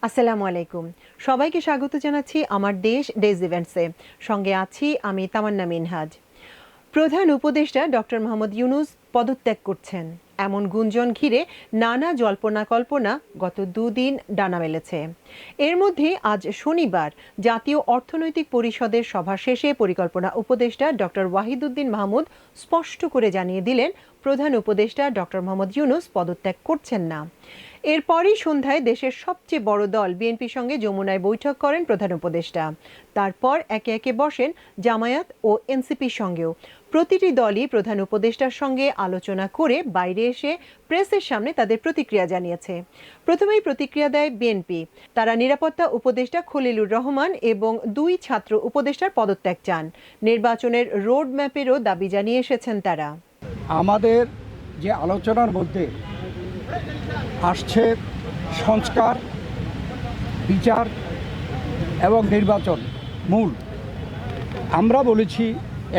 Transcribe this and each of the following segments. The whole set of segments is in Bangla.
আসসালামু আলাইকুম। সবাইকে স্বাগত জানাচ্ছি আমার দেশ ডেজ ইভেন্টসে। সঙ্গে আছি আমি তামান্না মিনহাজ। প্রধান উপদেষ্টা ডক্টর মোহাম্মদ ইউনূস পদত্যাগ করছেন এমন গুঞ্জন ঘিরে নানা জল্পনা কল্পনা গত দুদিন ডানা মেলেছে। এর মধ্যে আজ শনিবার জাতীয় অর্থনৈতিক পরিষদের সভা শেষে পরিকল্পনা উপদেষ্টা ডক্টর ওয়াহিদুদ্দিন মাহমুদ স্পষ্ট করে জানিয়ে দিলেন প্রধান উপদেষ্টা ডক্টর মোহাম্মদ ইউনূস পদত্যাগ করছেন না। এরপরই সন্ধ্যায় দেশের সবচেয়ে বড় দল বিএনপির সঙ্গে যমুনায় বৈঠক করেন প্রধান উপদেষ্টা। তারপর একে একে বসেন জামায়াত ও এনসিপির সঙ্গেও। প্রতিটি দলই প্রধান উপদেষ্টার সঙ্গে আলোচনা করে বাইরে এসে প্রেসের সামনে তাদের প্রতিক্রিয়া জানিয়েছে। প্রথমেই প্রতিক্রিয়া দেয় বিএনপি। তারা নিরাপত্তা উপদেষ্টা খলিলুর রহমান এবং 2 ছাত্র উপদেষ্টার পদত্যাগ চান। নির্বাচনের রোড ম্যাপেরও দাবি জানিয়ে এসেছেন তারা। আমাদের যে আলোচনার মধ্যে আসছে সংস্কার, বিচার এবং নির্বাচন মূল। আমরা বলেছি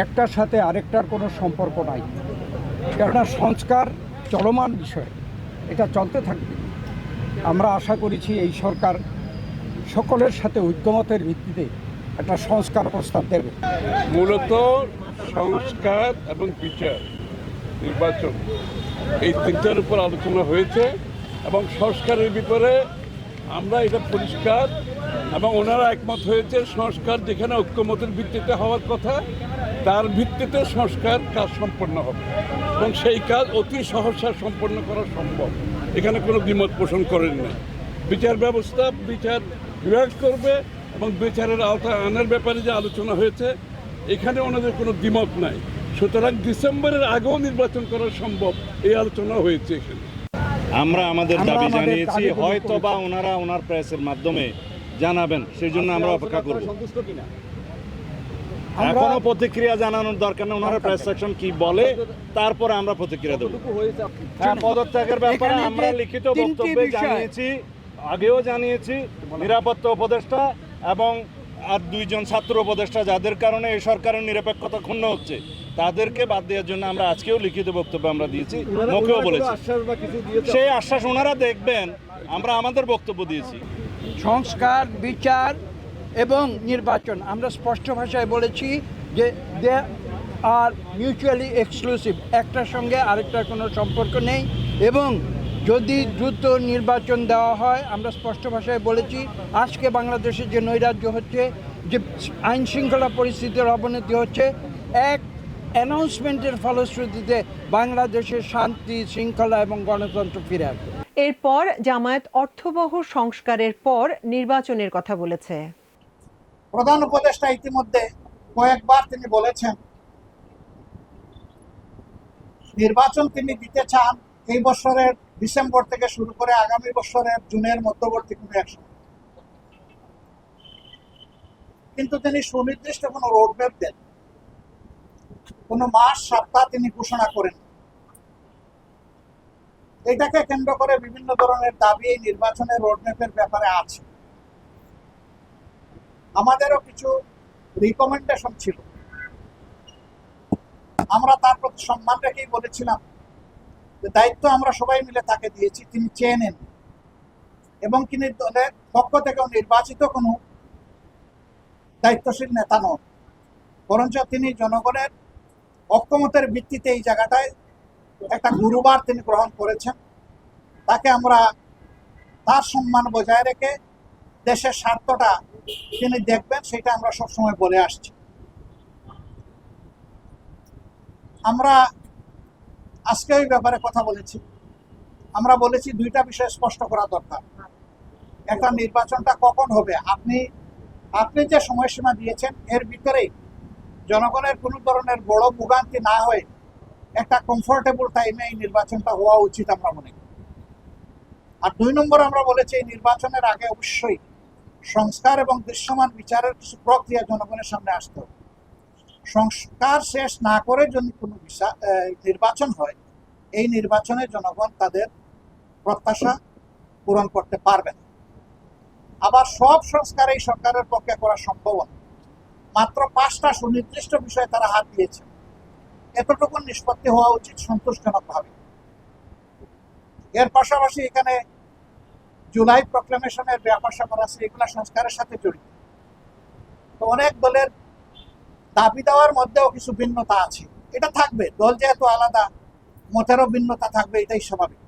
একটার সাথে আরেকটার কোনো সম্পর্ক নাই, কেননা সংস্কার চলমান বিষয়, এটা চলতে থাকবে। আমরা আশা করেছি এই সরকার সকলের সাথে ঐক্যমতের ভিত্তিতে একটা সংস্কার প্রস্তাব দেবে। মূলত সংস্কার এবং বিচার, নির্বাচন, এই তিনটার উপর আলোচনা হয়েছে এবং সংস্কারের ব্যাপারে আমরা এটা পরিষ্কার এবং ওনারা একমত হয়েছে। সংস্কার যেখানে ঐক্যমতের ভিত্তিতে হওয়ার কথা, তার ভিত্তিতে সংস্কার কাজ সম্পন্ন হবে এবং সেই কাজ অতি সহসা সম্পন্ন করা সম্ভব। এখানে কোনো দ্বিমত পোষণ করেন না। বিচার ব্যবস্থা বিচার বিভাগ করবে এবং বিচারের আওতায় আনার ব্যাপারে যে আলোচনা হয়েছে, এখানে ওনাদের কোনো দ্বিমত নাই। সুতরাং ডিসেম্বরের আগেও নির্বাচন করা সম্ভব, এই আলোচনা হয়েছে এখানে। আমরা আমাদের দাবি জানিয়েছি, হয়তো বা ওনারা ওনার প্রেসের মাধ্যমে জানাবেন, সেই জন্য আমরা অপেক্ষা করব। এখনো প্রতিক্রিয়া জানানোর দরকার নেই, ওনারা প্রেস সেকশন কি বলে তারপরে আমরা প্রতিক্রিয়া দেব। পদত্যাগের ব্যাপারে আমরা লিখিত বক্তব্যে জানিয়েছি, আগেও জানিয়েছি। নিরাপত্তা উপদেষ্টা এবং আর 2 জন ছাত্র উপদেষ্টা যাদের কারণে এই সরকারের নিরপেক্ষতা ক্ষুণ্ণ হচ্ছে, তাদেরকে বাদ দেওয়ার জন্য আমরা আজকেও লিখিত বক্তব্য আমরা দিয়েছি, মুখেও বলেছি। সেই আশ্বাস ওনারা দেখবেন, আমরা আমাদের বক্তব্য দিয়েছি। সংস্কার, বিচার এবং নির্বাচন আমরা স্পষ্ট ভাষায় বলেছি যে দে আর মিউচুয়ালি এক্সক্লুসিভ, একটার সঙ্গে আরেকটার কোনো সম্পর্ক নেই। এবং যদি দ্রুত নির্বাচন দেওয়া হয়, আমরা স্পষ্ট ভাষায় বলেছি আজকে বাংলাদেশের যে নৈরাজ্য হচ্ছে, যে আইন শৃঙ্খলা পরিস্থিতির অবনতি হচ্ছে, এক অ্যানাউন্সমেন্টের ফলশ্রুতিতে বাংলাদেশের শান্তি, শৃঙ্খলা এবং গণতন্ত্র ফিরে আসবে। এরপর জামায়াত অর্থবহ সংস্কারের পর নির্বাচনের কথা বলেছে। প্রধান উপদেষ্টা ইতিমধ্যে কয়েকবার তিনি বলেছেন নির্বাচন তিনি দিতে চান এই বছরের ডিসেম্বর থেকে শুরু করে আগামী বছরের জুনের মধ্যবর্তী কোনো এক সময়। কিন্তু তিনি সুনির্দিষ্ট কোনো রোডম্যাপ দেন, কোনো মাস সপ্তাহ তিনি ঘোষণা করেন। এটাকে কেন্দ্র করে বিভিন্ন ধরনের দাবি এই নির্বাচনের রোডম্যাপের ব্যাপারে আছে। আমাদেরও কিছু রিকমেন্ডেশন ছিল, আমরা তার প্রতি সম্মান রেখেই বলেছিলাম যে দায়িত্ব আমরা সবাই মিলে তাকে দিয়েছি, তিনি চেয়ে নেন এবং তিনি দলের পক্ষ থেকেও নির্বাচিত কোনো দায়িত্বশীল নেতা নন, বরঞ্চ তিনি জনগণের ঐক্যমতের ভিত্তিতে এই জায়গাটায় একটা গুরুবার তিনি গ্রহণ করেছেন। তাকে আমরা তার সম্মান বজায় রেখে দেশের স্বার্থটা তিনি দেখবেন, সেটা আমরা সবসময় বলে আসছি। আমরা আজকে ওই ব্যাপারে কথা বলেছি। আমরা বলেছি 2টা বিষয় স্পষ্ট করা দরকার। একটা, নির্বাচনটা কখন হবে, আপনি যে সময়সীমা দিয়েছেন এর ভিতরেই জনগণের কোনো ধরনের বড় ভোগান্তি না হয়ে একটা কমফোর্টেবল টাইমে এই নির্বাচনটা হওয়া উচিত আমরা মনে করি। আর 2 নম্বর আমরা বলেছি এই নির্বাচনের আগে অবশ্যই সংস্কার এবং দৃশ্যমান বিচারের কিছু প্রক্রিয়া জনগণের সামনে আসতে হবে। সংস্কার শেষ না করে যদি কোনো নির্বাচন হয়, এই নির্বাচনে জনগণ তাদের প্রত্যাশা পূরণ করতে পারবে না। আবার সব সংস্কার এই সরকারের পক্ষে করা সম্ভব না। মাত্র 5টা সুনির্দিষ্ট বিষয়ে তারা হাত দিয়েছে, এতটুকু নিষ্পত্তি হওয়া উচিত সন্তোষজনকভাবে। এর পাশাপাশি এখানে জুলাই প্রক্লেমেশনের ব্যাপার স্যাপার আছে, এগুলা সংস্কারের সাথে জড়িত। তো অনেক দলের দাবি দেওয়ার মধ্যেও কিছু ভিন্নতা আছে, এটা থাকবে, দল যেহেতু আলাদা, মতেরও ভিন্নতা থাকবে, এটাই স্বাভাবিক।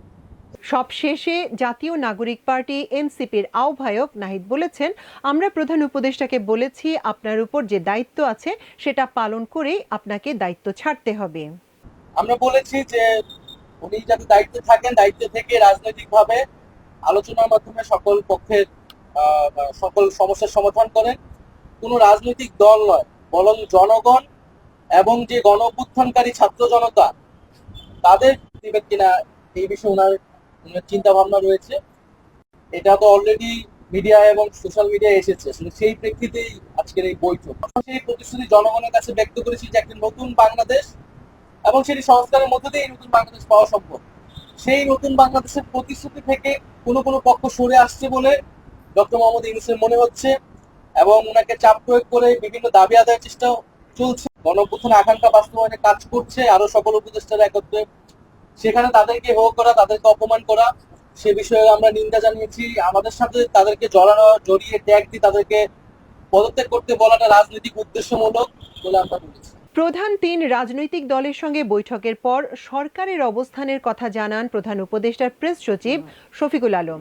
সবশেষে জাতীয় নাগরিক পার্টি এনসিপির আহ্বায়ক নাহিদ বলেছেন, আমরা প্রধান উপদেষ্টাকে বলেছি আপনার উপর যে দায়িত্ব আছে সেটা পালন করেই আপনাকে দায়িত্ব ছাড়তে হবে। আমরা বলেছি যে উনি যাতে দায়িত্বে থাকেন, দায়িত্ব থেকে রাজনৈতিকভাবে আলোচনার মাধ্যমে সকল পক্ষের সকল সমস্যার সমাধান করেন। কোনো রাজনৈতিক দল নয়, বরং জনগণ এবং যে গণ অভ্যুত্থানকারী ছাত্র জনতা তাদের দিবেন কিনা এই বিষয়ে ওনার চিন্তা ভাবনা রয়েছে। এটা তো অলরেডি মিডিয়া এবং সোশ্যাল মিডিয়ায় এসেছে, সেই প্রেক্ষিতেই আজকের এই বৈঠক। সেই প্রতিশ্রুতি জনগণের কাছে ব্যক্ত করেছি যে একটা নতুন বাংলাদেশ এবং সেটি সংস্কারের মধ্যে দিয়ে এই নতুন বাংলাদেশ পাওয়া সম্ভব। সেই নতুন বাংলাদেশের প্রতিশ্রুতি থেকে কোনো কোনো পক্ষ সরে আসছে বলে ডক্টর মোহাম্মদ ইউনূসের মনে হচ্ছে এবং ওনাকে চাপ প্রয়োগ করে বিভিন্ন দাবি আদায়ের চেষ্টা চলছে। গণঅভ্যুত্থান আকাঙ্ক্ষা বাস্তবায়নে কাজ করছে আরো সকল উপদেষ্টারা একত্রে, সেখানে তাদেরকে হেয় করা, তাদেরকে অপমান করা, সে বিষয়ে আমরা নিন্দা জানিয়েছি। আমাদের সাথে তাদেরকে জড়িয়ে ট্যাগ দিয়ে তাদেরকে পদত্যাগ করতে বলাটা রাজনৈতিক উদ্দেশ্যমূলক বলে আমরা বলেছি। প্রধান 3 রাজনৈতিক দলের সঙ্গে বৈঠকের পর সরকারের অবস্থানের কথা জানান প্রধান উপদেষ্টার প্রেস সচিব শফিকুল আলম।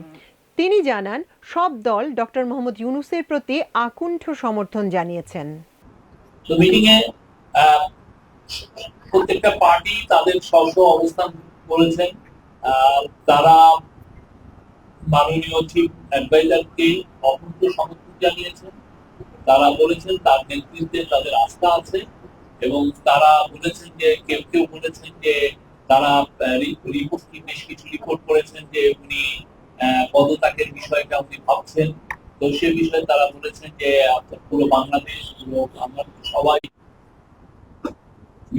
তিনি জানান, সব দল ডক্টর মোহাম্মদ ইউনূসের প্রতি আকুণ্ঠ সমর্থন জানিয়েছেন। তো মিটিং এ প্রত্যেকটা পার্টি তাদের স্ব অবস্থান বলেছেন। তারা মাননীয় চিফ অ্যাডভাইজারকে অকুণ্ঠ সমর্থন জানিয়েছেন। তারা বলেছেন তার নেতৃত্বে তাদের আস্থা আছে এবং তারা বলেছেন যে কেউ কেউ বলেছেন যে তারা বেশ কিছু রিপোর্ট করেছেন যে উনি পদত্যাগের বিষয়টা উনি ভাবছেন। তো সে বিষয়ে তারা বলেছেন যে পুরো বাংলাদেশ, পুরো আমরা সবাই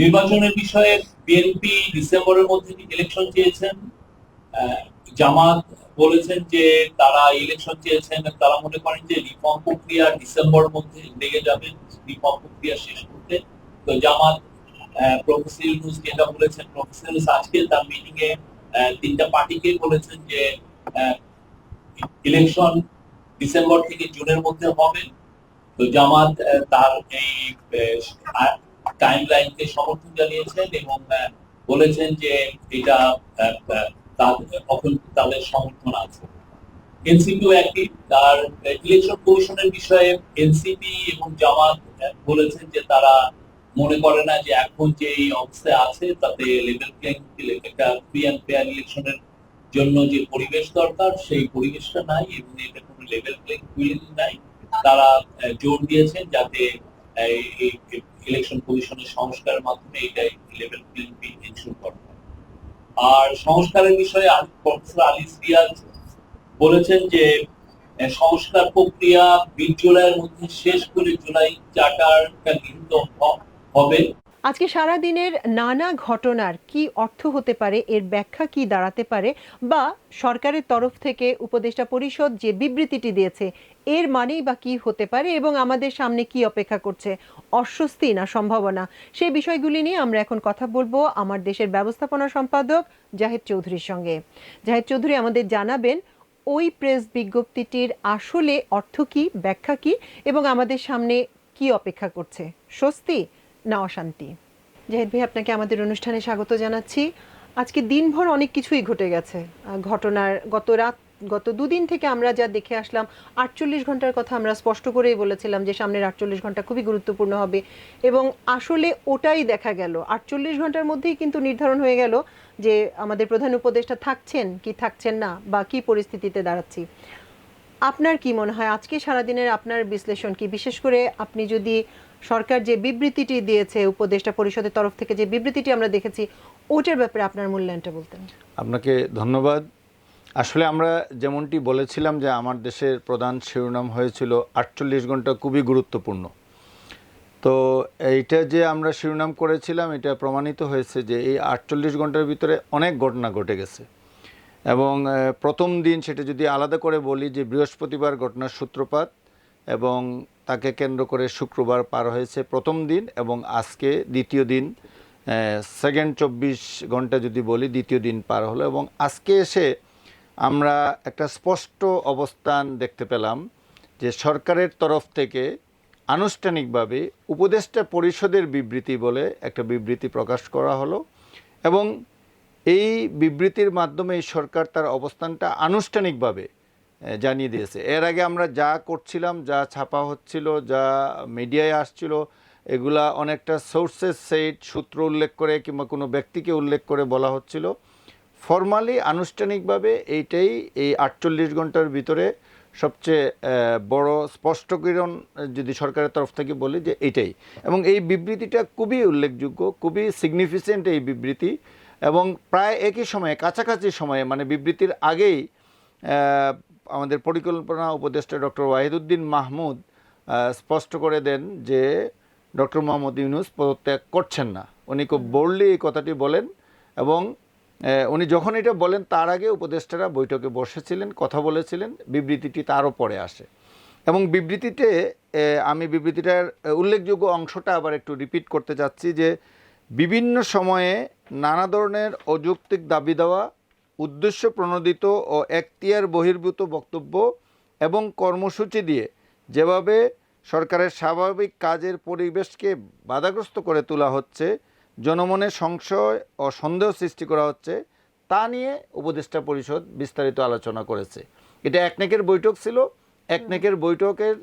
নির্বাচনের বিষয়ে বিএনপি ডিসেম্বরের মধ্যে ইলেকশন চেয়েছেন। জামাত বলেছেন যে তারা ইলেকশন চেয়েছেন, তারা মনে করেন যে রিফর্ম প্রক্রিয়া ডিসেম্বরের মধ্যে লেগে যাবে রিফর্ম প্রক্রিয়া শেষ করতে। তো জামাত প্রফেসর ইউনূস যেটা বলেছেন, প্রফেসর ইউনূস আজকে তার মিটিং এ 3টা পার্টিকে বলেছেন যে ইলেকশন ডিসেম্বর থেকে জুনের মধ্যে হবে। তো জামাত তার এই টাইমলাইনকে সমর্থন জানিয়েছেন এবং বলেছেন যে এটা তাদের সমর্থন আছে। এনসিপিও একই, তার ইলেকশন কমিশনের বিষয়ে এনসিপি এবং জামাত বলেছেন যে তারা মনে করে না যে এখন যে এই অবস্থায় আছে তাতে লেভেল প্লেইং একটা ফ্রি অ্যান্ড ফেয়ার ইলেকশনের জন্য যে পরিবেশ দরকার সেই পরিবেশটা নাই এবং এটা কোনো লেভেল প্লেইং ফিল্ড নাই। তারা জোর দিয়েছেন যাতে এই ইলেকশন কমিশনের সংস্কারের মাধ্যমে এটাই লেভেল প্লেইং ফিল্ড এনশিওর করা হয়। আর সংস্কারের বিষয়ে প্রফেসর আলিস রিয়াজ বলেছেন যে সংস্কার প্রক্রিয়া 20 জুলাইয়ের মধ্যে শেষ করে জুলাই চার্টারটা গৃহীত হবে। আজকে সারা দিনের নানা ঘটনার কি অর্থ হতে পারে, এর ব্যাখ্যা কি দাঁড়াতে পারে, বা সরকারের তরফ থেকে উপদেষ্টা পরিষদ যে বিবৃতিটি দিয়েছে এর মানেই বা কি হতে পারে এবং আমাদের সামনে কি অপেক্ষা করছে, অস্বস্তি না সম্ভাবনা, সেই বিষয়গুলি নিয়ে আমরা এখন কথা বলবো আমার দেশের ব্যবস্থাপনা সম্পাদক জাহিদ চৌধুরীর সঙ্গে। জাহিদ চৌধুরী আমাদের জানাবেন ওই প্রেস বিজ্ঞপ্তিটির আসলে অর্থ কি, ব্যাখ্যা কি এবং আমাদের সামনে কি অপেক্ষা করছে, স্বস্তি না অশান্তি। জাহিদ ভাই, আপনাকে আমাদের অনুষ্ঠানে স্বাগত জানাচ্ছি। আজকে দিনভর অনেক কিছুই ঘটে গেছে। ঘটনার গত দুদিন থেকে আমরা যা দেখে আসলাম, 48 ঘন্টার কথা আমরা স্পষ্ট করেই বলেছিলাম যে সামনের 48 ঘন্টা খুবই গুরুত্বপূর্ণ হবে এবং আসলে ওটাই দেখা গেল। 48 ঘন্টার মধ্যেই কিন্তু নির্ধারণ হয়ে গেল যে আমাদের প্রধান উপদেষ্টা থাকছেন কি থাকছেন না বা কি পরিস্থিতিতে দাঁড়াচ্ছি। আপনার কি মনে হয় আজকে সারাদিনের আপনার বিশ্লেষণ কি, বিশেষ করে আপনি যদি সরকার যে বিবৃতিটি দিয়েছে, উপদেষ্টা পরিষদের তরফ থেকে যে বিবৃতিটি আমরা দেখেছি, ওটার ব্যাপারে আপনার মূল্যায়নটা বলতেন? আপনাকে ধন্যবাদ। আসলে আমরা যেমনটি বলেছিলাম যে আমার দেশের প্রধান শিরোনাম হয়েছিল 48 ঘন্টা খুবই গুরুত্বপূর্ণ। তো এইটা যে আমরা শিরোনাম করেছিলাম এটা প্রমাণিত হয়েছে যে এই 48 ঘন্টার ভিতরে অনেক ঘটনা ঘটে গেছে এবং প্রথম দিন সেটা যদি আলাদা করে বলি যে বৃহস্পতিবার ঘটনার সূত্রপাত এবং তাকে কেন্দ্র করে শুক্রবার পার হয়েছে প্রথম দিন এবং আজকে দ্বিতীয় দিন, সেকেন্ড 24 ঘন্টা যদি বলি দ্বিতীয় দিন পার হলো এবং আজকে এসে আমরা একটা স্পষ্ট অবস্থান দেখতে পেলাম যে সরকারের তরফ থেকে আনুষ্ঠানিকভাবে উপদেষ্টা পরিষদের বিবৃতি বলে একটা বিবৃতি প্রকাশ করা হলো এবং এই বিবৃতির মাধ্যমে এই সরকার তার অবস্থানটা আনুষ্ঠানিকভাবে জানিয়ে দিয়েছে। এর আগে আমরা যা করছিলাম, যা ছাপা হচ্ছিল, যা মিডিয়ায় আসছিল, এগুলা অনেকটা সোর্সেস সেট, সূত্র উল্লেখ করে কিংবা কোনো ব্যক্তিকে উল্লেখ করে বলা হচ্ছিল। ফর্মালি আনুষ্ঠানিকভাবে এইটাই এই 48 ঘন্টার ভিতরে সবচেয়ে বড় স্পষ্টীকরণ যদি সরকারের তরফ থেকে বলি যে এইটাই, এবং এই বিবৃতিটা খুবই উল্লেখযোগ্য, খুবই সিগনিফিকেন্ট এই বিবৃতি। এবং প্রায় একই সময়ে, কাছাকাছি সময়ে, মানে বিবৃতির আগেই আমাদের পরিকল্পনা উপদেষ্টা ডক্টর ওয়াহিদুদ্দিন মাহমুদ স্পষ্ট করে দেন যে ডক্টর মোহাম্মদ ইউনূস পদত্যাগ করছেন না। উনি খুব বোল্ডলি এই কথাটি বলেন এবং উনি যখন এটা বলেন তার আগে উপদেষ্টারা বৈঠকে বসেছিলেন, কথা বলেছিলেন, বিবৃতিটি তারও পরে আসে। এবং বিবৃতিতে আমি বিবৃতিটার উল্লেখযোগ্য অংশটা আবার একটু রিপিট করতে চাচ্ছি যে বিভিন্ন সময়ে নানা ধরনের অযৌক্তিক দাবি দেওয়া, উদ্দেশ্য প্রণোদিত ও এখতিয়ার বহির্ভূত বক্তব্য এবং কর্মসূচি দিয়ে যেভাবে সরকারের স্বাভাবিক কাজের পরিবেশকে বাধাগ্রস্ত করে তোলা হচ্ছে, জনমনে সংশয় ও সন্দেহ সৃষ্টি করা হচ্ছে, তা নিয়ে উপদেষ্টা পরিষদ বিস্তারিত আলোচনা করেছে। এটা একনেকের বৈঠক ছিল। একনেকের বৈঠকের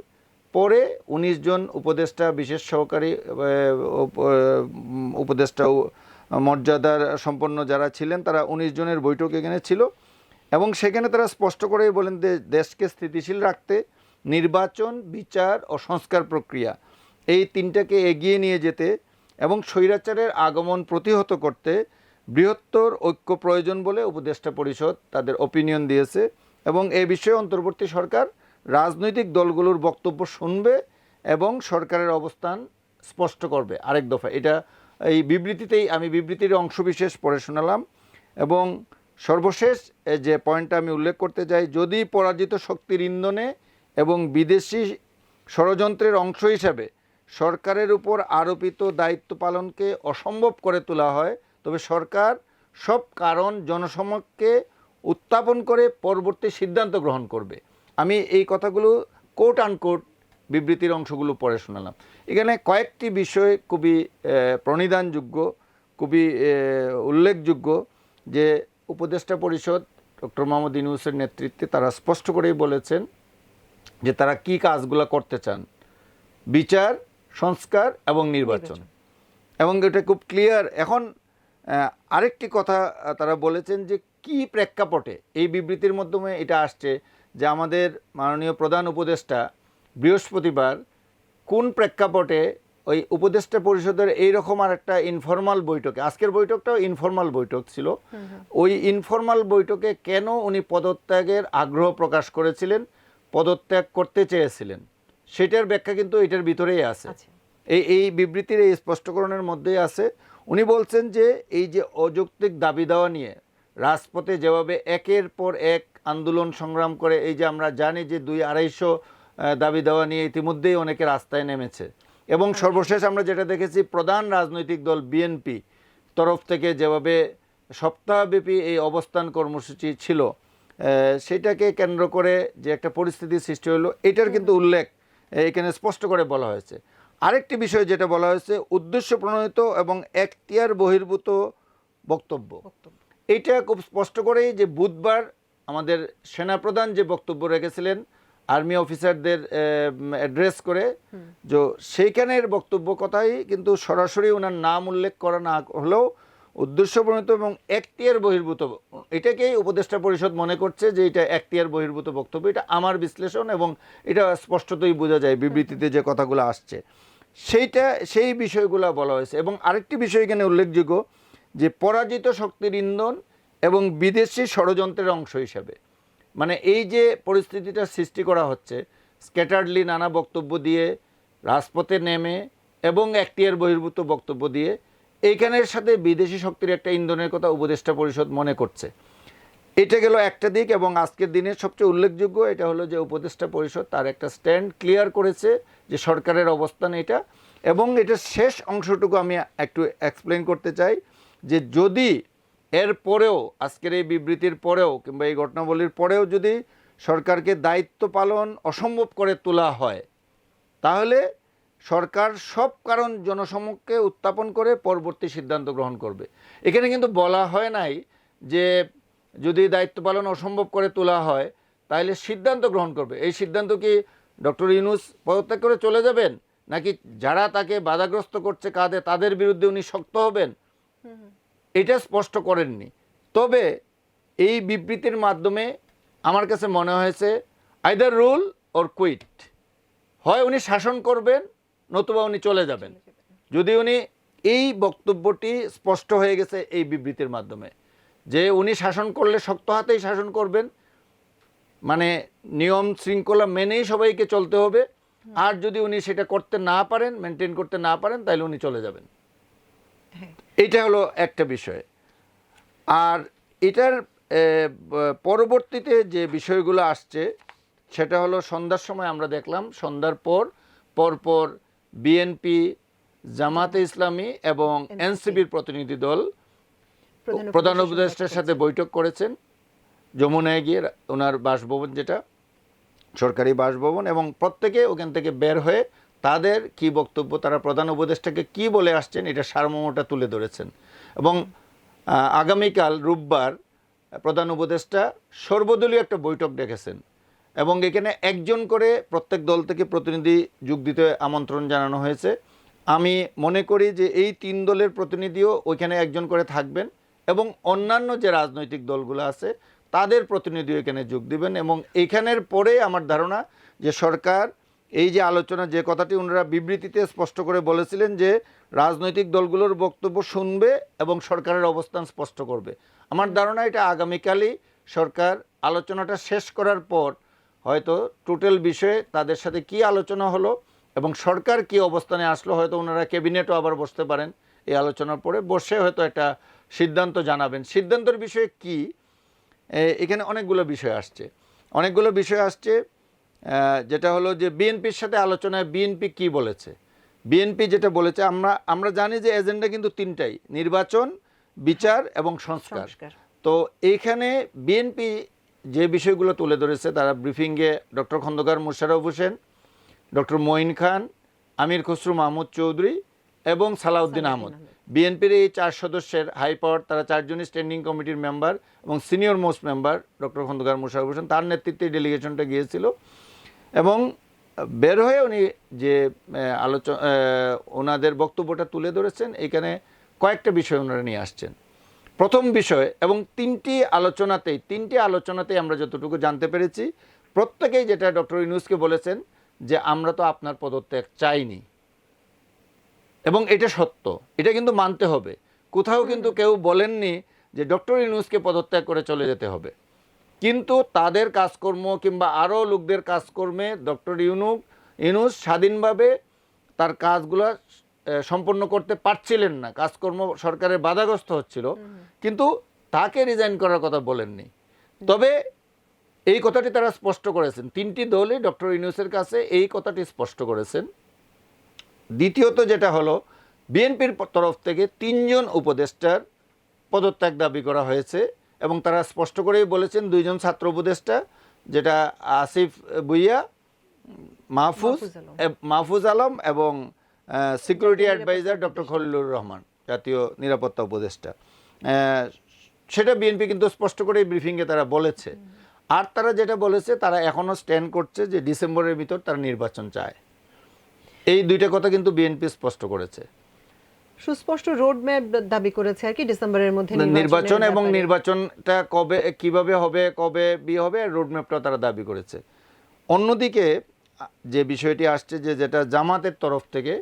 পরে 19 জন উপদেষ্টা, বিশেষ সহকারী উপদেষ্টা মর্যাদার সম্পন্ন যারা ছিলেন তারা 19 জনের বৈঠক এখানে ছিল এবং সেখানে তারা স্পষ্ট করেই বলেন যে দেশকে স্থিতিশীল রাখতে নির্বাচন, বিচার ও সংস্কার প্রক্রিয়া এই তিনটাকে এগিয়ে নিয়ে যেতে এবং স্বৈরাচারের আগমন প্রতিহত করতে বৃহত্তর ঐক্য প্রয়োজন বলে উপদেষ্টা পরিষদ তাদের অপিনিয়ন দিয়েছে এবং এই বিষয়ে অন্তর্বর্তী সরকার রাজনৈতিক দলগুলোর বক্তব্য শুনবে এবং সরকারের অবস্থান স্পষ্ট করবে। আরেক দফা এটা এই বিবৃতিতেই, আমি বিবৃতির অংশবিশেষ পড়ে শোনালাম এবং সর্বশেষ যে পয়েন্টটা আমি উল্লেখ করতে চাই, যদি পরাজিত শক্তির ইন্ধনে এবং বিদেশি ষড়যন্ত্রের অংশ হিসাবে সরকারের উপর আরোপিত দায়িত্ব পালনকে অসম্ভব করে তোলা হয় তবে সরকার সব কারণ জনসমক্ষে উত্থাপন করে পরবর্তী সিদ্ধান্ত গ্রহণ করবে। আমি এই কথাগুলো কোট আনকোট বিবৃতির অংশগুলো পড়ে শোনালাম। এখানে কয়েকটি বিষয় খুবই প্রণিধানযোগ্য, খুবই উল্লেখযোগ্য যে উপদেষ্টা পরিষদ ডক্টর মোহাম্মদ ইউনূসের নেতৃত্বে তারা স্পষ্ট করেই বলেছেন যে তারা কী কাজগুলো করতে চান, বিচার, সংস্কার এবং নির্বাচন, এবং এটা খুব ক্লিয়ার। এখন আরেকটি কথা তারা বলেছেন যে কি প্রেক্ষাপটে এই বিবৃতির মাধ্যমে এটা আসছে যে আমাদের মাননীয় প্রধান উপদেষ্টা বৃহস্পতিবার কোন প্রেক্ষাপটে ওই উপদেষ্টা পরিষদের এইরকম আর একটা ইনফর্মাল বৈঠকে, আজকের বৈঠকটাও ইনফর্মাল বৈঠক ছিল, ওই ইনফর্মাল বৈঠকে কেন উনি পদত্যাগের আগ্রহ প্রকাশ করেছিলেন, পদত্যাগ করতে চেয়েছিলেন, সেটার ব্যাখ্যা কিন্তু এটার ভিতরেই আছে। এই বিবৃতির এই স্পষ্টকরণের মধ্যেই আছে। উনি বলছেন যে এই যে অযৌক্তিক দাবি দেওয়া নিয়ে রাজপথে যেভাবে একের পর এক আন্দোলন সংগ্রাম করে, এই যে আমরা জানি যে 200-250 দাবি দেওয়া নিয়ে ইতিমধ্যেই অনেকে রাস্তায় নেমেছে এবং সর্বশেষ আমরা যেটা দেখেছি প্রধান রাজনৈতিক দল বিএনপি তরফ থেকে যেভাবে সপ্তাহব্যাপী এই অবস্থান কর্মসূচি ছিল, সেটাকে কেন্দ্র করে যে একটা পরিস্থিতি সৃষ্টি হলো, এটার কিন্তু উল্লেখ এখানে স্পষ্ট করে বলা হয়েছে। আরেকটি বিষয় যেটা বলা হয়েছে উদ্দেশ্য প্রণোদিত এবং এখতিয়ার বহির্ভূত বক্তব্য, এইটা খুব স্পষ্ট করেই যে বুধবার আমাদের সেনাপ্রধান যে বক্তব্য রেখেছিলেন আর্মি অফিসারদের অ্যাড্রেস করে, যে সেইখানের বক্তব্য কথাই কিন্তু সরাসরি ওনার নাম উল্লেখ করা না হলেও উদ্দেশ্য প্রণোদিত এবং এখতিয়ার বহির্ভূত, এটাকেই উপদেষ্টা পরিষদ মনে করছে যে এটা এখতিয়ার বহির্ভূত বক্তব্য। এটা আমার বিশ্লেষণ এবং এটা স্পষ্টতই বোঝা যায় বিবৃতিতে যে কথাগুলো আসছে সেই বিষয়গুলো বলা হয়েছে। এবং আরেকটি বিষয় এখানে উল্লেখযোগ্য যে পরাজিত শক্তির ইন্ধন এবং বিদেশি ষড়যন্ত্রের অংশ হিসাবে, মানে এই যে পরিস্থিতিটা সৃষ্টি করা হচ্ছে স্ক্যাটারলি নানা বক্তব্য দিয়ে রাজপথে নেমে এবং এখতিয়ার বহির্ভূত বক্তব্য দিয়ে, এইখানের সাথে বিদেশি শক্তির একটা ইন্ধনের কথা উপদেষ্টা পরিষদ মনে করছে। এটা গেল একটা দিক। এবং আজকের দিনের সবচেয়ে উল্লেখযোগ্য এটা হলো যে উপদেষ্টা পরিষদ তার একটা স্ট্যান্ড ক্লিয়ার করেছে যে সরকারের অবস্থান এটা, এবং এটার শেষ অংশটুকু আমি একটু এক্সপ্লেন করতে চাই যে যদি এর পরেও আজকের এই বিবৃতির পরেও কিংবা এই ঘটনাবলীর পরেও যদি সরকারকে দায়িত্ব পালন অসম্ভব করে তোলা হয়, তাহলে সরকার সব কারণ জনসমক্ষে উত্থাপন করে পরবর্তী সিদ্ধান্ত গ্রহণ করবে। এখানে কিন্তু বলা হয় নাই যে যদি দায়িত্ব পালন অসম্ভব করে তোলা হয় তাহলে সিদ্ধান্ত গ্রহণ করবে। এই সিদ্ধান্ত কি ডক্টর ইউনূস পদত্যাগ করে চলে যাবেন, নাকি যারা তাকে বাধাগ্রস্ত করছে কাঁধে তাদের বিরুদ্ধে উনি শক্ত হবেন, এটা স্পষ্ট করেননি। তবে এই বিবৃতির মাধ্যমে আমার কাছে মনে হয়েছে আইদার রুল অর কুইট, হয় উনি শাসন করবেন নতুবা উনি চলে যাবেন। যদি উনি এই বক্তব্যটি স্পষ্ট হয়ে গেছে এই বিবৃতির মাধ্যমে যে উনি শাসন করলে শক্ত হাতেই শাসন করবেন, মানে নিয়ম শৃঙ্খলা মেনেই সবাইকে চলতে হবে, আর যদি উনি সেটা করতে না পারেন, মেনটেন করতে না পারেন, তাহলে উনি চলে যাবেন। এইটা হলো একটা বিষয়। আর এটার পরবর্তীতে যে বিষয়গুলো আসছে সেটা হলো সন্ধ্যার সময় আমরা দেখলাম সন্ধ্যার পরপর বিএনপি, জামাতে ইসলামী এবং এনসিপির প্রতিনিধি দল প্রধান উপদেষ্টার সাথে বৈঠক করেছেন যমুনায় গিয়ে, ওনার বাসভবন যেটা সরকারি বাসভবন, এবং প্রত্যেকে ওখান থেকে বের হয়ে তাদের কি বক্তব্য, তারা প্রধান উপদেষ্টাকে কি বলে আসছেন এটা সারমর্মটা তুলে ধরেছেন। এবং আগামীকাল রোববার প্রধান উপদেষ্টা সর্বদলীয় একটা বৈঠক ডেকেছেন এবং এখানে একজন করে প্রত্যেক দল থেকে প্রতিনিধি যোগ দিতে আমন্ত্রণ জানানো হয়েছে। আমি মনে করি যে এই 3 দলের প্রতিনিধিও ওইখানে একজন করে থাকবেন এবং অন্যান্য যে রাজনৈতিক দলগুলো আছে তাদের প্রতিনিধিও এখানে যোগ দিবেন। এবং এইখানের পরে আমার ধারণা যে সরকার এই যে আলোচনা, যে কথাটি ওনারা বিবৃতিতে স্পষ্ট করে বলেছিলেন যে রাজনৈতিক দলগুলোর বক্তব্য শুনবে এবং সরকারের অবস্থান স্পষ্ট করবে, আমার ধারণা এটা আগামীকালই সরকার আলোচনাটা শেষ করার পর হয়তো টোটাল বিষয়ে তাদের সাথে কি আলোচনা হলো এবং সরকার কি অবস্থানে আসলো, হয়তো ওনারা ক্যাবিনেটও আবার বসতে পারেন এই আলোচনার পরে, বসে হয়তো একটা সিদ্ধান্ত জানাবেন। সিদ্ধান্তের বিষয়ে কি, এখানে অনেকগুলো বিষয় আসছে যেটা হলো যে বিএনপির সাথে আলোচনায় বিএনপি কি বলেছে। বিএনপি যেটা বলেছে, আমরা জানি যে এজেন্ডা কিন্তু 3টাই, নির্বাচন, বিচার এবং সংস্কার। তো এইখানে বিএনপি যে বিষয়গুলো তুলে ধরেছে, তারা ব্রিফিংয়ে ডক্টর খন্দকার মোশাররফ হোসেন, ডক্টর মঈন খান, আমির খসরু মাহমুদ চৌধুরী এবং সালাউদ্দিন আহমদ, বিএনপির এই 4 সদস্যের হাই পাওয়ার, তারা 4 জনই স্ট্যান্ডিং কমিটির মেম্বার এবং senior most member doctor Khandakar Mosharraf Hossain, তার নেতৃত্বে ডেলিগেশনটা গিয়েছিল। এবং বের হয়ে উনি যে ওনাদের বক্তব্যটা তুলে ধরেছেন, এখানে কয়েকটা বিষয় ওনারা নিয়ে আসছেন। প্রথম বিষয়, এবং 3টি আলোচনাতেই আমরা যতটুকু জানতে পেরেছি প্রত্যেকেই যেটা ডক্টর ইউনূসকে বলেছেন যে আমরা তো আপনার পদত্যাগ চাইনি, এবং এটা সত্য, এটা কিন্তু মানতে হবে। কোথাও কিন্তু কেউ বলেননি যে ডক্টর ইউনূসকে পদত্যাগ করে চলে যেতে হবে, কিন্তু তাদের কাজকর্ম কিংবা আরও লোকদের কাজকর্মে ডক্টর ইউনূস স্বাধীনভাবে তার কাজগুলো সম্পন্ন করতে পারছিলেন না, কাজকর্ম সরকারের বাধাগ্রস্ত হচ্ছিল, কিন্তু তাকে রিজাইন করার কথা বলেননি। তবে এই কথাটি তারা স্পষ্ট করেছেন, 3টি দলই ডক্টর ইউনূসের কাছে এই কথাটি স্পষ্ট করেছেন। দ্বিতীয়ত যেটা হলো, বিএনপির তরফ থেকে 3 জন উপদেষ্টার পদত্যাগ দাবি করা হয়েছে এবং তারা স্পষ্ট করেই বলেছেন 2 জন ছাত্র উপদেষ্টা, যেটা আসিফ ভুইয়া, মাহফুজ আলম এবং security adviser doctor Khalilur Rahman, জাতীয় নিরাপত্তা উপদেষ্টা, সেটা বিএনপি কিন্তু স্পষ্ট করে ব্রিফিংয়ে তারা বলেছে। আর তারা যেটা বলেছে, তারা এখনও স্ট্যান্ড করছে যে ডিসেম্বরের ভিতর তারা নির্বাচন চায়। এই 2টা কথা কিন্তু বিএনপি স্পষ্ট করেছে, সুস্পষ্ট রোড ম্যাপ দাবি করেছে আর কি, ডিসেম্বরের মধ্যে নির্বাচন এবং নির্বাচনটা কবে কিভাবে হবে, কবে হবে, রোড ম্যাপটা তারা দাবি করেছে। অন্যদিকে যে বিষয়টি আসছে যেটা জামাতের তরফ থেকে,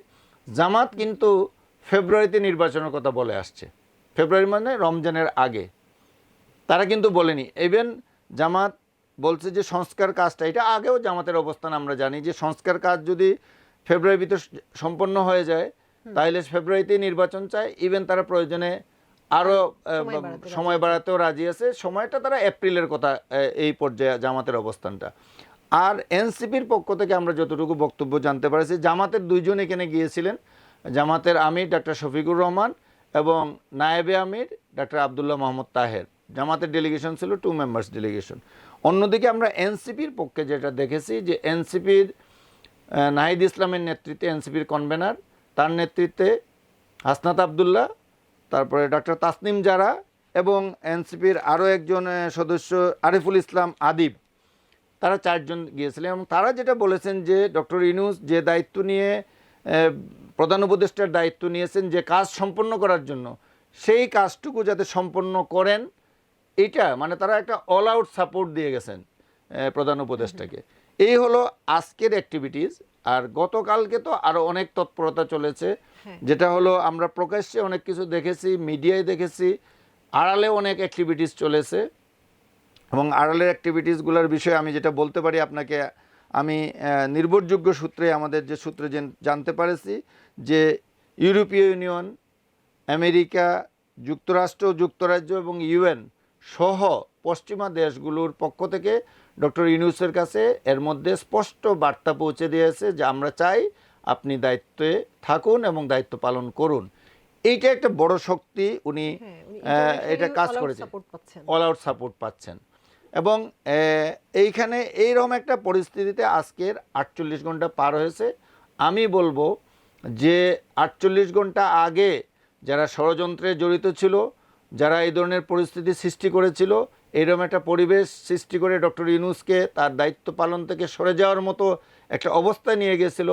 জামাত কিন্তু ফেব্রুয়ারিতে নির্বাচনের কথা বলে আসছে, ফেব্রুয়ারি মানে রমজানের আগে, তারা কিন্তু বলেনি। ইভেন জামাত বলছে যে সংস্কার কাজটা, এটা আগেও জামাতের অবস্থান আমরা জানি যে সংস্কার কাজ যদি ফেব্রুয়ারির ভিতর সম্পন্ন হয়ে যায় তাহলে ফেব্রুয়ারিতেই নির্বাচন চায়। ইভেন তারা প্রয়োজনে আরও সময় বাড়াতেও রাজি আছে, সময়টা তারা এপ্রিলের কথা এই পর্যায়ে জামাতের অবস্থানটা। আর এনসিপির পক্ষ থেকে আমরা যতটুকু বক্তব্য জানতে পারছি, জামাতের 2 জন এখানে গিয়েছিলেন, জামাতের আমির ডাক্তার শফিকুর রহমান এবং নায়েবে আমির ডক্টর আবদুল্লাহ মোহাম্মদ তাহের। জামাতের ডেলিগেশন ছিল 2 মেম্বার্স ডেলিগেশন। অন্যদিকে আমরা এনসিপির পক্ষে যেটা দেখেছি যে এনসিপির নাহিদ ইসলামের নেতৃত্বে, এনসিপির কনভেনার, তার নেতৃত্বে হাসনাত আবদুল্লাহ, তারপরে ডক্টর তাসনিম জারা এবং এনসিপির আরও একজন সদস্য আরিফুল ইসলাম আদিব, তারা 4 জন গিয়েছিলেন। এবং তারা যেটা বলেছেন যে ডক্টর ইউনূস যে দায়িত্ব নিয়ে প্রধান উপদেষ্টার দায়িত্ব নিয়েছেন যে কাজ সম্পন্ন করার জন্য, সেই কাজটুকু যাতে সম্পন্ন করেন, এটা মানে তারা একটা অল আউট সাপোর্ট দিয়ে গেছেন প্রধান উপদেষ্টাকে। এই হলো আজকের অ্যাক্টিভিটিস। আর গতকালকে তো আরও অনেক তৎপরতা চলেছে, যেটা হলো আমরা প্রকাশ্যে অনেক কিছু দেখেছি, মিডিয়ায় দেখেছি, আড়ালে অনেক অ্যাক্টিভিটিস চলেছে। এবং আড়ালের অ্যাক্টিভিটিসগুলোর বিষয়ে আমি যেটা বলতে পারি আপনাকে, আমি নির্ভরযোগ্য সূত্রে, আমাদের যে সূত্রে জানতে পারেছি যে ইউরোপীয় ইউনিয়ন, আমেরিকা, যুক্তরাষ্ট্র, যুক্তরাজ্য এবং ইউএন সহ পশ্চিমা দেশগুলোর পক্ষ থেকে ডক্টর ইউনূসের কাছে এর মধ্যে স্পষ্ট বার্তা পৌঁছে দিয়েছে যে আমরা চাই আপনি দায়িত্বে থাকুন এবং দায়িত্ব পালন করুন। এইটা একটা বড় শক্তি, উনি এটা কাজ করেছে, অল আউট সাপোর্ট পাচ্ছেন। এবং এইখানে এইরকম একটা পরিস্থিতিতে আজকের 48 ঘন্টা পার হয়েছে। আমি বলবো যে 48 ঘন্টা আগে যারা ষড়যন্ত্রে জড়িত ছিল, যারা এই ধরনের পরিস্থিতি সৃষ্টি করেছিল, এইরকম একটা পরিবেশ সৃষ্টি করে ডক্টর ইউনূসকে তার দায়িত্ব পালন থেকে সরে যাওয়ার মতো একটা অবস্থায় নিয়ে গেছিল,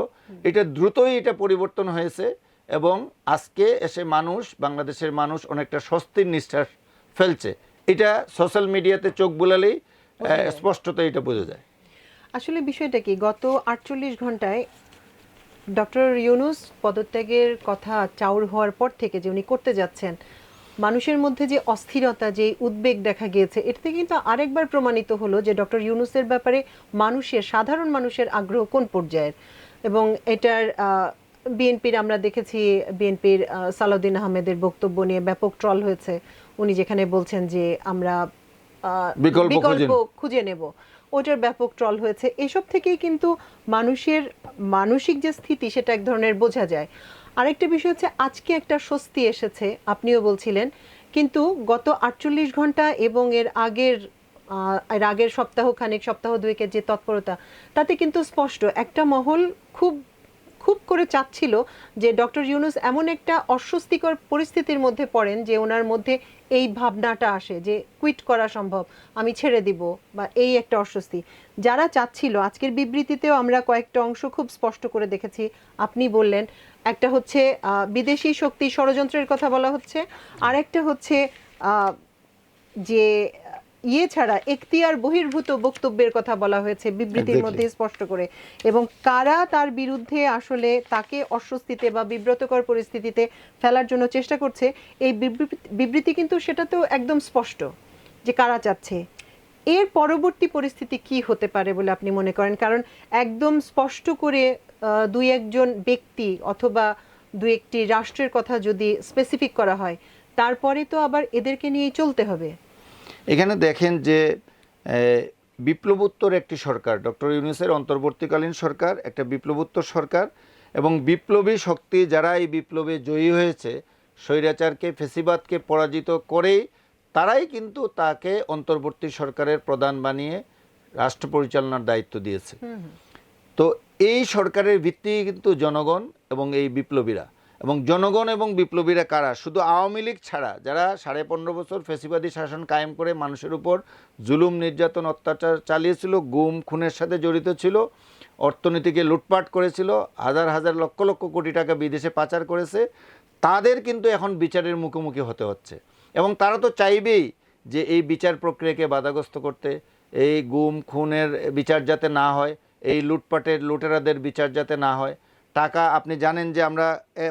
এটা দ্রুতই এটা পরিবর্তন হয়েছে। এবং আজকে এসে মানুষ, বাংলাদেশের মানুষ অনেকটা স্বস্তির নিঃশ্বাস ফেলছে। এটা সোশ্যাল মিডিয়াতে চোখ বুলালেই স্পষ্টত এটা বোঝা যায়। আসলে বিষয়টা কি, গত 48 ঘন্টায় ডক্টর ইউনূস পদত্যাগের কথা চাউর হওয়ার পর থেকে যে উনি করতে যাচ্ছেন, মানুষের মধ্যে যে অস্থিরতা, যে উদ্বেগ দেখা গিয়েছে, এটা থেকে কিন্তু আরেকবার প্রমাণিত হলো যে ডক্টর ইউনূসের ব্যাপারে মানুষের, সাধারণ মানুষের আগ্রহ কোন পর্যায়ের। এবং এটার বিএনপির আমরা দেখেছি, বিএনপির সালাউদ্দিন আহমেদের বক্তব্য নিয়ে ব্যাপক ট্রল হয়েছে। উনি যেখানে বলছেন যে আমরা বিকল্প খুঁজে নেব, ওটার ব্যাপক ট্রল হয়েছে। এসব থেকেই কিন্তু মানুষের মানসিক যে স্থিতি, সেটা এক ধরনের বোঝা যায়। আরেকটা বিষয় হচ্ছে আজকে একটা স্বস্তি এসেছে, আপনিও বলছিলেন, কিন্তু গত 48 ঘন্টা এবং এর আগের সপ্তাহ খানেক, সপ্তাহ দুয়েকের যে তৎপরতা, তাতে কিন্তু স্পষ্ট একটা মহল খুব করে চাচ্ছিল যে ডক্টর ইউনূস এমন একটা অস্বস্তিকর পরিস্থিতির মধ্যে পড়েন যে ওনার মধ্যে এই ভাবনাটা আসে যে কুইট করা সম্ভব, আমি ছেড়ে দিব, বা এই একটা অস্বস্তি যারা চাচ্ছিল। আজকের বিবৃতিতেও আমরা কয়েকটা অংশ খুব স্পষ্ট করে দেখেছি। আপনি বললেন একটা হচ্ছে বিদেশি শক্তি ষড়যন্ত্রের কথা বলা হচ্ছে, আর একটা হচ্ছে যে ছাড়া এখতিয়ার বহির্ভূত বক্তব্যের কথা বলা হয়েছে বিবৃতির মধ্যে স্পষ্ট করে। এবং কারা তার বিরুদ্ধে আসলে তাকে অস্বস্তিতে বা বিব্রতকর পরিস্থিতিতে ফেলার জন্য চেষ্টা করছে, এই বিবৃতি কিন্তু সেটা তো একদম স্পষ্ট যে কারা চাচ্ছে। এর পরবর্তী পরিস্থিতি কি হতে পারে বলে আপনি মনে করেন? কারণ একদম স্পষ্ট করে 2-1 ব্যক্তি অথবা 2-1টি রাষ্ট্রের কথা যদি স্পেসিফিক করা হয়, তারপরে তো আবার এদেরকে নিয়েই চলতে হবে। এখানে দেখেন যে বিপ্লবোত্তর একটি সরকার, ডক্টর ইউনূসের অন্তর্বর্তীকালীন সরকার একটা বিপ্লবোত্তর সরকার, এবং বিপ্লবী শক্তি যারা এই বিপ্লবে জয়ী হয়েছে, স্বৈরাচারকে, ফেসিবাদকে পরাজিত করেই তারাই কিন্তু তাকে অন্তর্বর্তী সরকারের প্রধান বানিয়ে রাষ্ট্র পরিচালনার দায়িত্ব দিয়েছে। তো এই সরকারের ভিত্তি কিন্তু জনগণ এবং এই বিপ্লবীরা। এবং জনগণ এবং বিপ্লবীরা কারা? শুধু আওয়ামী লীগ ছাড়া যারা 15.5 বছর ফ্যাসিবাদী শাসন কায়েম করে মানুষের উপর জুলুম, নির্যাতন, অত্যাচার চালিয়েছিল, গুম খুনের সাথে জড়িত ছিল, অর্থনীতিকে লুটপাট করেছিল, হাজার হাজার লক্ষ লক্ষ কোটি টাকা বিদেশে পাচার করেছে, তাদের কিন্তু এখন বিচারের মুখোমুখি হতে হচ্ছে। এবং তারা তো চাইবেই যে এই বিচার প্রক্রিয়াকে বাধাগ্রস্ত করতে, এই গুম খুনের বিচার যাতে না হয়, এই লুটেরাদের বিচার যাতে না হয়। টাকা, আপনি জানেন যে আমরা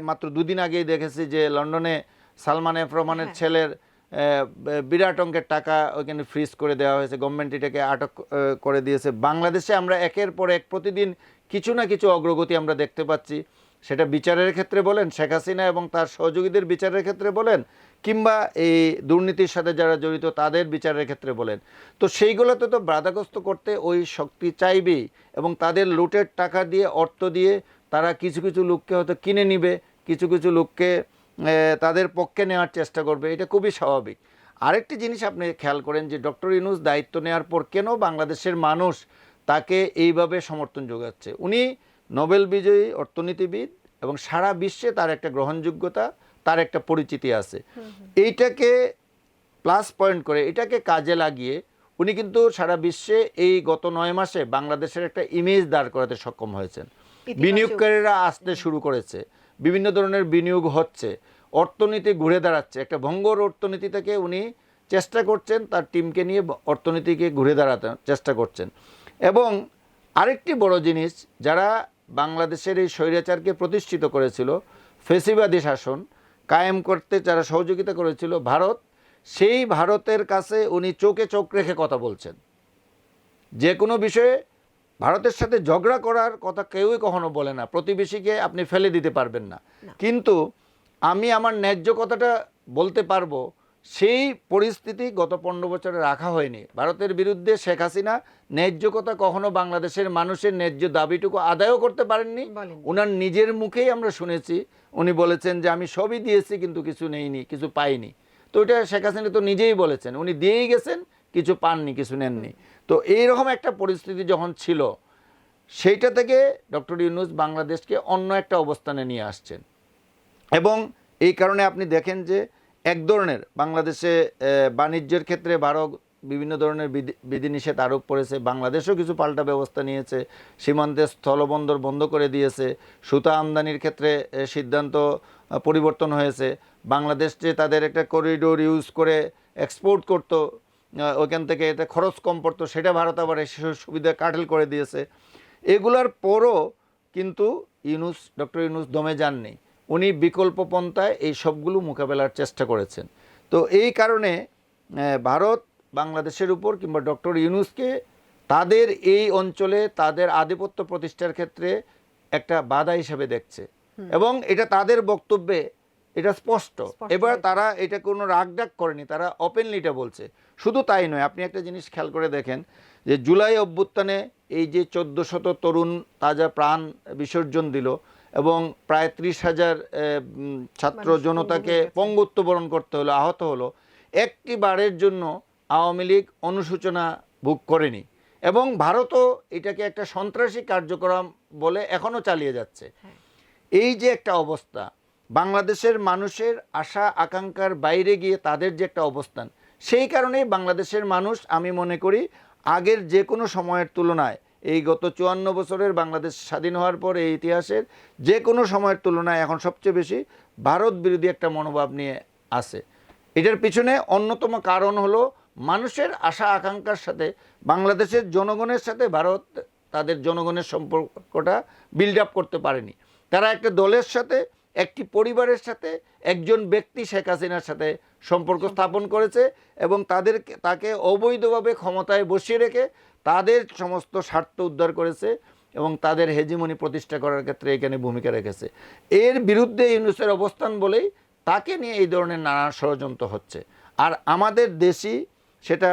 মাত্র 2 দিন আগেই দেখেছি যে লন্ডনে সালমান এফ রহমানের ছেলের বিরাট অঙ্কের টাকা ওইখানে ফ্রিজ করে দেওয়া হয়েছে, গভর্নমেন্ট এটাকে আটক করে দিয়েছে। বাংলাদেশে আমরা একের পর এক প্রতিদিন কিছু না কিছু অগ্রগতি আমরা দেখতে পাচ্ছি, সেটা বিচারের ক্ষেত্রে বলেন, শেখ হাসিনা এবং তার সহযোগীদের বিচারের ক্ষেত্রে বলেন, কিংবা এই দুর্নীতির সাথে যারা জড়িত তাদের বিচারের ক্ষেত্রে বলেন। তো সেইগুলোতে তো বাধাগ্রস্ত করতে ওই শক্তি চাইবেই, এবং তাদের লুটের টাকা দিয়ে, অর্থ দিয়ে তারা কিছু কিছু লোককে হয়তো কিনে নিবে, কিছু কিছু লোককে তাদের পক্ষে নেওয়ার চেষ্টা করবে, এটা খুবই স্বাভাবিক। আরেকটি জিনিস আপনি খেয়াল করেন যে ডক্টর ইউনূস দায়িত্ব নেওয়ার পর কেন বাংলাদেশের মানুষ তাকে এইভাবে সমর্থন যোগাচ্ছে। উনি নোবেল বিজয়ী অর্থনীতিবিদ এবং সারা বিশ্বে তার একটা গ্রহণযোগ্যতা, তার একটা পরিচিতি আছে। এইটাকে প্লাস পয়েন্ট করে, এটাকে কাজে লাগিয়ে উনি কিন্তু সারা বিশ্বে এই গত 9 মাসে বাংলাদেশের একটা ইমেজ দাঁড় করাতে সক্ষম হয়েছেন। বিনিয়োগকারীরা আসতে শুরু করেছে, বিভিন্ন ধরনের বিনিয়োগ হচ্ছে, অর্থনীতি ঘুরে দাঁড়াচ্ছে। একটা ভঙ্গুর অর্থনীতি থেকে উনি চেষ্টা করছেন তার টিমকে নিয়ে অর্থনীতিকে ঘুরে দাঁড়াতে চেষ্টা করছেন। এবং আরেকটি বড় জিনিস, যারা বাংলাদেশের এই স্বৈরাচারকে প্রতিষ্ঠিত করেছিল, ফেসিবাদী শাসন কায়েম করতে যারা সহযোগিতা করেছিল ভারত, সেই ভারতের কাছে উনি চোখে চোখ রেখে কথা বলছেন। যে কোনো বিষয়ে ভারতের সাথে ঝগড়া করার কথা কেউই কখনো বলে না, প্রতিবেশীকে আপনি ফেলে দিতে পারবেন না, কিন্তু আমি আমার ন্যায্য কথাটা বলতে পারবো, সেই পরিস্থিতি গত 15 বছরে রাখা হয়নি। ভারতের বিরুদ্ধে শেখ হাসিনা ন্যায্য কথা কখনো বাংলাদেশের মানুষের ন্যায্য দাবিটুকু আদায়ও করতে পারেননি। ওনার নিজের মুখেই আমরা শুনেছি, উনি বলেছেন যে আমি সবই দিয়েছি কিন্তু কিছু নেইনি, কিছু পাইনি। তো এটা শেখ হাসিনা তো নিজেই বলেছেন, উনি দিয়েই গেছেন, কিছু পাননি, কিছু নেননি। তো এইরকম একটা পরিস্থিতি যখন ছিল, সেইটা থেকে ডক্টর ইউনূস বাংলাদেশকে অন্য একটা অবস্থানে নিয়ে আসছেন। এবং এই কারণে আপনি দেখেন যে এক ধরনের বাংলাদেশে বাণিজ্যের ক্ষেত্রে ভারত বিভিন্ন ধরনের বিধিনিষেধ আরোপ করেছে, বাংলাদেশও কিছু পাল্টা ব্যবস্থা নিয়েছে, সীমান্তে স্থলবন্দর বন্ধ করে দিয়েছে, সুতা আমদানির ক্ষেত্রে সিদ্ধান্ত পরিবর্তন হয়েছে। বাংলাদেশ যে তাদের একটা করিডোর ইউজ করে এক্সপোর্ট করতো, ওইখান থেকে এটা খরচ কম পড়তো, সেটা ভারত আবার সুবিধা কাটেল করে দিয়েছে। এগুলোর পরও কিন্তু ডক্টর ইউনূস দমে যাননি, উনি বিকল্প পন্থায় এই সবগুলো মোকাবেলার চেষ্টা করেছেন। তো এই কারণে ভারত বাংলাদেশের উপর কিংবা ডক্টর ইউনূসকে তাদের এই অঞ্চলে তাদের আধিপত্য প্রতিষ্ঠার ক্ষেত্রে একটা বাধা হিসেবে দেখছে, এবং এটা তাদের বক্তব্যে এটা স্পষ্ট। এবার তারা এটা কোনো রাগডাক করেনি, তারা ওপেনলি এটা বলছে। শুধু তাই নয়, আপনি একটা জিনিস খেয়াল করে দেখেন যে জুলাই অভ্যুত্থানে এই যে 1400 তরুণ তাজা প্রাণ বিসর্জন দিল এবং প্রায় 30,000 ছাত্র জনতাকে পঙ্গুত্ব বরণ করতে হলো, আহত হলো, একটি বারের জন্য আওয়ামী লীগ অনুশোচনা ভোগ করেনি। এবং ভারতও এটাকে একটা সন্ত্রাসী কার্যক্রম বলে এখনও চালিয়ে যাচ্ছে। এই যে একটা অবস্থা, বাংলাদেশের মানুষের আশা আকাঙ্ক্ষার বাইরে গিয়ে তাদের যে একটা অবস্থান, সেই কারণেই বাংলাদেশের মানুষ, আমি মনে করি আগের যে কোনো সময়ের তুলনায়, এই গত 54 বছরের বাংলাদেশ স্বাধীন হওয়ার পর এই ইতিহাসের যে কোনো সময়ের তুলনায় এখন সবচেয়ে বেশি ভারত বিরোধী একটা মনোভাব নিয়ে আছে। এটার পিছনে অন্যতম কারণ হলো মানুষের আশা আকাঙ্ক্ষার সাথে বাংলাদেশের জনগণের সাথে ভারত তাদের জনগণের সম্পর্কটা বিল্ড আপ করতে পারেনি। তারা একটা দলের সাথে, একটি পরিবারের সাথে, একজন ব্যক্তি শেখ হাসিনার সাথে সম্পর্ক স্থাপন করেছে এবং তাকে অবৈধভাবে ক্ষমতায় বসিয়ে রেখে তাদের সমস্ত স্বার্থ উদ্ধার করেছে এবং তাদের হেজিমনি প্রতিষ্ঠা করার ক্ষেত্রে এখানে ভূমিকা রেখেছে। এর বিরুদ্ধে ইউনূসের অবস্থান বলেই তাকে নিয়ে এই ধরনের নানা ষড়যন্ত্র হচ্ছে। আর আমাদের দেশই, সেটা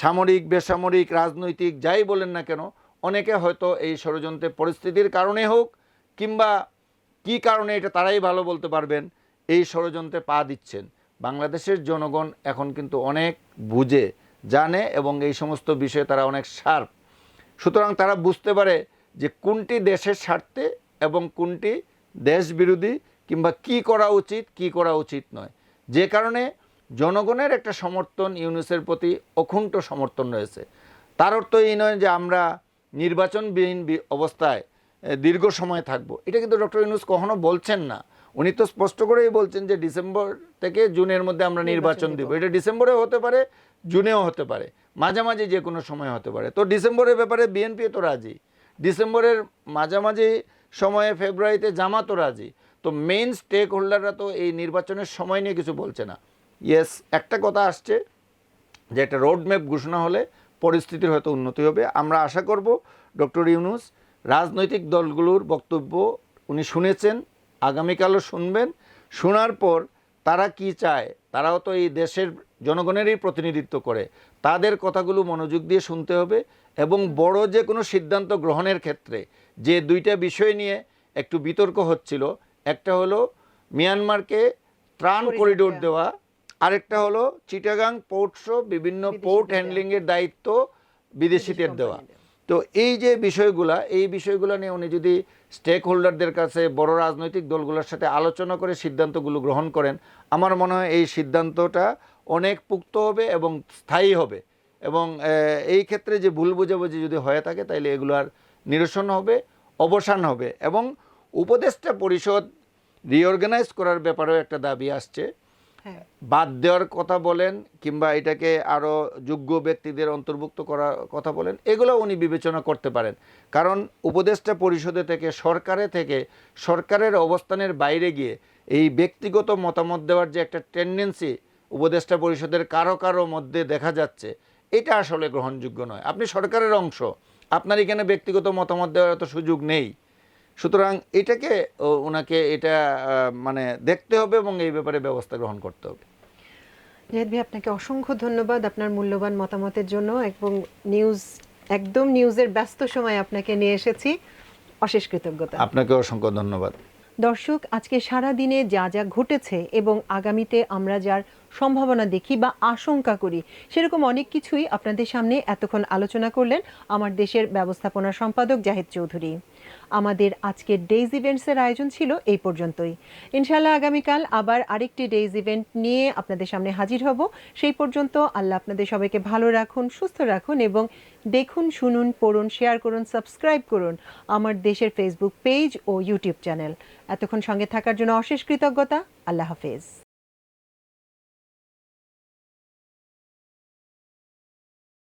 সামরিক, বেসামরিক, রাজনৈতিক যাই বলেন না কেন, অনেকে হয়তো এই ষড়যন্ত্রের পরিস্থিতির কারণে হোক কিংবা কী কারণে, এটা তারাই ভালো বলতে পারবেন, এই ষড়যন্ত্রে পা দিচ্ছেন। বাংলাদেশের জনগণ এখন কিন্তু অনেক বুঝে জানে এবং এই সমস্ত বিষয়ে তারা অনেক শার্প। সুতরাং তারা বুঝতে পারে যে কোনটি দেশের স্বার্থে এবং কোনটি দেশ বিরোধী কিংবা কি করা উচিত, কি করা উচিত নয়। যে কারণে জনগণের একটা সমর্থন ইউনূসের প্রতি অকুণ্ঠ সমর্থন রয়েছে। তার অর্থ এই নয় যে আমরা নির্বাচনবিহীন অবস্থায় দীর্ঘ সময় থাকবো, এটা কিন্তু ডক্টর ইউনূস কখনো বলছেন না। উনি তো স্পষ্ট করেই বলছেন যে ডিসেম্বর থেকে জুনের মধ্যে আমরা নির্বাচন দিব। এটা ডিসেম্বরেও হতে পারে, জুনেও হতে পারে, মাঝামাঝি যে কোনো সময় হতে পারে। তো ডিসেম্বরের ব্যাপারে বিএনপি তো রাজি, ডিসেম্বরের মাঝামাঝি সময়ে ফেব্রুয়ারিতে জামাতও রাজি। তো মেইন স্টেক হোল্ডাররা তো এই নির্বাচনের সময় নিয়ে কিছু বলছে না। ইয়েস, একটা কথা আসছে যে একটা রোডম্যাপ ঘোষণা হলে পরিস্থিতির হয়তো উন্নতি হবে। আমরা আশা করব ডক্টর ইউনূস রাজনৈতিক দলগুলোর বক্তব্য উনি শুনেছেন, আগামীকালও শুনবেন। শোনার পর তারা কি চায়, তারাও তো এই দেশের জনগণেরই প্রতিনিধিত্ব করে, তাদের কথাগুলো মনোযোগ দিয়ে শুনতে হবে। এবং বড় যে কোনো সিদ্ধান্ত গ্রহণের ক্ষেত্রে যে দুইটা বিষয় নিয়ে একটু বিতর্ক হচ্ছিল, একটা হলো মিয়ানমারকে ত্রাণ করিডোর দেওয়া, আরেকটা হলো চিটাগাং পোর্ট সহ বিভিন্ন পোর্ট হ্যান্ডলিংয়ের দায়িত্ব বিদেশিদের দেওয়া। তো এই যে এই বিষয়গুলো নিয়ে উনি যদি স্টেক হোল্ডারদের কাছে, বড় রাজনৈতিক দলগুলোর সাথে আলোচনা করে সিদ্ধান্তগুলো গ্রহণ করেন, আমার মনে হয় এই সিদ্ধান্তটা অনেক পুক্ত হবে এবং স্থায়ী হবে। এবং এই ক্ষেত্রে যে ভুল বোঝাবুঝি যদি হয়ে থাকে তাইলে এগুলোর নিরসন হবে, অবসান হবে। এবং উপদেষ্টা পরিষদ রিঅর্গানাইজ করার ব্যাপারেও একটা দাবি আসছে। বাদ দেওয়ার কথা বলেন কিংবা এটাকে আরও যোগ্য ব্যক্তিদের অন্তর্ভুক্ত করার কথা বলেন, এগুলো উনি বিবেচনা করতে পারেন। কারণ উপদেষ্টা পরিষদে থেকে সরকারের অবস্থানের বাইরে গিয়ে এই ব্যক্তিগত মতামত দেওয়ার যে একটা টেন্ডেন্সি উপদেষ্টা পরিষদের কারো মধ্যে দেখা যাচ্ছে, এটা আসলে গ্রহণযোগ্য নয়। আপনি সরকারের অংশ, আপনার এখানে ব্যক্তিগত মতামত দেওয়ার তো সুযোগ নেই। সুতরাং এটাকে ওনাকে এটা মানে দেখতে হবে এবং এই ব্যাপারে ব্যবস্থা গ্রহণ করতে হবে। জাহিদ ভাই, আপনাকে অসংখ্য ধন্যবাদ আপনার মূল্যবান মতামতের জন্য, এবং একদম নিউজের ব্যস্ত সময় আপনাকে নিয়ে এসেছি, অশেষ কৃতজ্ঞতা। আপনাকে অসংখ্য ধন্যবাদ। দর্শক, আজকে সারা দিনে যা যা ঘটেছে এবং আগামীতে আমরা যার সম্ভাবনা দেখি বা আশঙ্কা করি, সেরকম অনেক কিছুই আপনাদের সামনে এতক্ষণ আলোচনা করলেন আমার দেশের ব্যবস্থাপনা সম্পাদক জাহিদ চৌধুরী। আমাদের আজকের ডেইজ ইভেন্টসের আয়োজন ছিল এই পর্যন্তই। ইনশাআল্লাহ আগামীকাল আবার আরেকটি ডেইজ ইভেন্ট নিয়ে আপনাদের সামনে হাজির হব। সেই পর্যন্ত আল্লাহ আপনাদের সবাইকে ভালো রাখুন, সুস্থ রাখুন, এবং দেখুন, শুনুন, পড়ুন, শেয়ার করুন, সাবস্ক্রাইব করুন আমার দেশের ফেসবুক পেজ ও ইউটিউব চ্যানেল। এতক্ষণ সঙ্গে থাকার জন্য অশেষ কৃতজ্ঞতা। আল্লাহ হাফেজ।